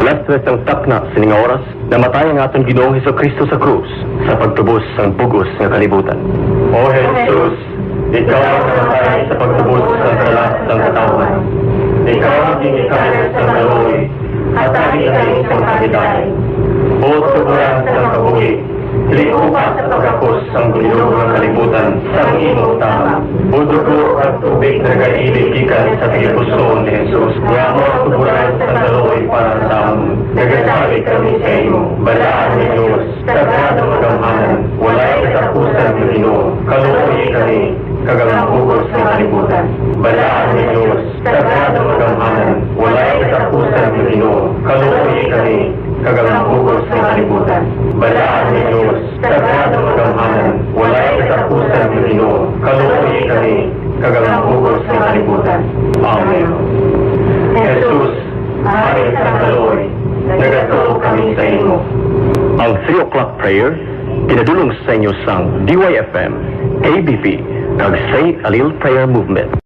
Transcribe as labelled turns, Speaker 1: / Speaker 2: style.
Speaker 1: Alas 3 ang takna sining oras, namatay ang aton Ginoong Hesukristo sa krus sa pagtubos ng bugos ng kalibutan. O Jesus, ikaw ang namatay sa pagtubos ng kalas ng katawan. Ikaw ang ginikalas ng kaloy, at ari-ari sa kabiday. O suburan sa kabuhi, liupa sa pagkapos ang gulo ng kalibutan sa imong tama. O dugo at tubig na nag-ilig gikan sa pilupuson ni Jesus. Nga mo suburan sa kaloy para sa amon. Nagasabi kami sa imo, balaan ni Diyos, sagrado magamhanan, walay katapusan ni Ginoo, kaluoy kami, kagang bugos ng kalibutan. Balaan ni Diyos, sagrado magamhanan, walay katapusan ni Ginoo, kaluoy kami, kagang bugos ng kalibutan. Balaan ni Diyos, sagrado magamhanan, walay katapusan ni Ginoo, kaluoy kami, kagang bugos ng kalibutan. Amen. Jesus, hari sa kaloy, nagatuo kami sa imo. Ang 3 o'clock prayer, pinadulong sa inyo sang DYFM, ABP, kag Say a Little Prayer Movement.